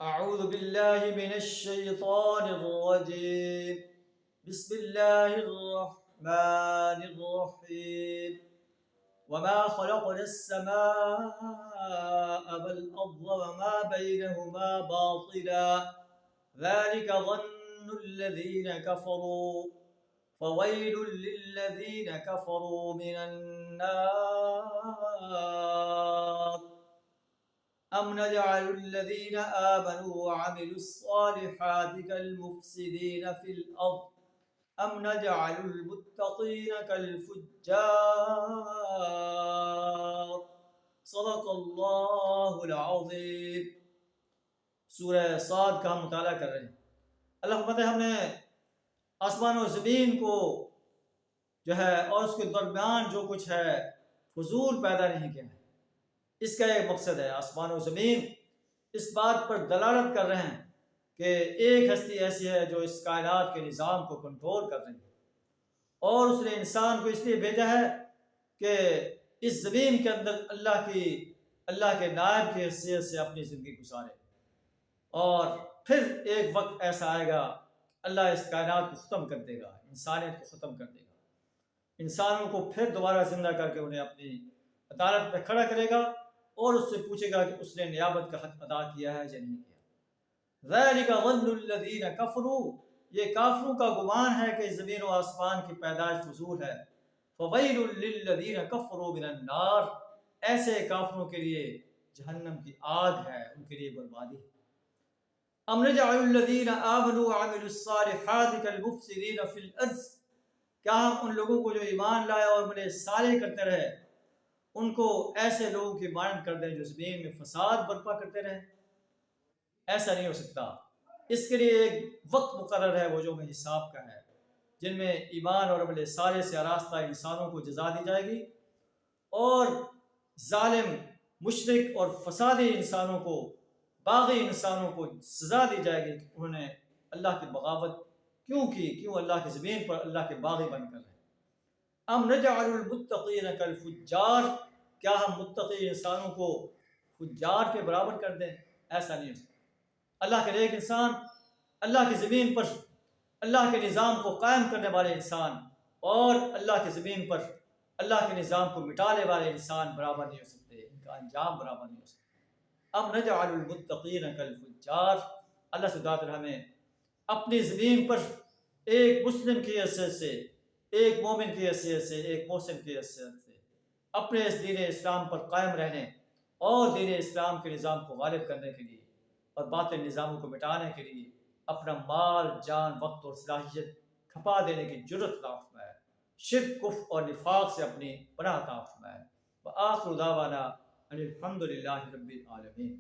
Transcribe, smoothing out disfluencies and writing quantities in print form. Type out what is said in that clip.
أعوذ بالله من الشيطان الرجيم. بسم الله الرحمن الرحيم. وما خلقنا السماء والأرض وما بينهما باطلا ذلك ظن الذين كفروا فويل للذين كفروا من النار. أم نجعل الذين آمنوا وعملوا الصالحات كالمفسدين في الأرض أم نجعل المتقين كالفجار. صدق اللہ العظیم. سورہ صاد کا ہم مطالعہ کر رہے ہیں. اللہ فرماتے ہیں ہم نے آسمان و زمین کو جو ہے اور اس کے درمیان جو کچھ ہے فضول پیدا نہیں کیا ہے. اس کا ایک مقصد ہے. آسمان و زمین اس بات پر دلالت کر رہے ہیں کہ ایک ہستی ایسی ہے جو اس کائنات کے نظام کو کنٹرول کر رہی ہے، اور اس نے انسان کو اس لیے بھیجا ہے کہ اس زمین کے اندر اللہ کے نائب کی حیثیت سے اپنی زندگی گزارے. اور پھر ایک وقت ایسا آئے گا اللہ اس کائنات کو ختم کر دے گا، انسانیت کو ختم کر دے گا، انسانوں کو پھر دوبارہ زندہ کر کے انہیں اپنی عدالت پہ کھڑا کرے گا اور اس سے پوچھے گا کہ اس نے نیابت کا حق ادا کیا ہے یا نہیں کیا. ذَلِكَ ظَنُّ الَّذِينَ كَفَرُوا، یہ کافروں کا گمان ہے کہ زمین و آسمان کی پیدائش فضول ہے. فَوَيْلٌ لِّلَّذِينَ كَفَرُوا مِنَ النَّارِ، ایسے کافروں کے لیے جہنم کی آگ ہے، ان کے لیے بربادی ہے. أَمْ نَجْعَلُ الَّذِينَ آمَنُوا وَعَمِلُوا الصَّالِحَاتِ كَالْمُفْسِدِينَ فِي الْأَرْضِ، کیا ہم ان لوگوں کو جو ایمان لائے اور عمل صالح کرتے رہے ان کو ایسے لوگوں کی مانند کر دیں جو زمین میں فساد برپا کرتے رہے؟ ایسا نہیں ہو سکتا. اس کے لیے ایک وقت مقرر ہے، وہ جو میں حساب کا ہے، جن میں ایمان اور عمل صالح سے آراستہ انسانوں کو جزا دی جائے گی، اور ظالم مشرک اور فسادی انسانوں کو، باغی انسانوں کو سزا دی جائے گی کہ انہوں نے اللہ کی بغاوت کیوں کی، کیوں اللہ کی زمین پر اللہ کے باغی بن کر رہے. ام نجعل المتقین کالفجار، کیا ہم متقی انسانوں کو فجار کے برابر کر دیں؟ ایسا نہیں ہو سکتا. اللہ کے ایک انسان، اللہ کی زمین پر اللہ کے نظام کو قائم کرنے والے انسان اور اللہ کی زمین پر اللہ کے نظام کو مٹانے والے انسان برابر نہیں ہو سکتے، ان کا انجام برابر نہیں ہو سکتا. ام نجعل المتقین کالفجار، اللہ سے دعا کر ہمیں اپنی زمین پر ایک مسلم کی حیثیت سے، ایک مومن کی حیثیت سے، ایک محسن کی حیثیت سے اپنے اس دین اسلام پر قائم رہنے اور دین اسلام کے نظام کو غالب کرنے کے لیے اور باطل نظاموں کو مٹانے کے لیے اپنا مال، جان، وقت اور صلاحیت کھپا دینے کی جرت عطا فرمائے. شرک، کفر اور نفاق سے اپنی پناہ عطا فرمائے. وآخر دعوانا ان الحمد للہ رب العالمین.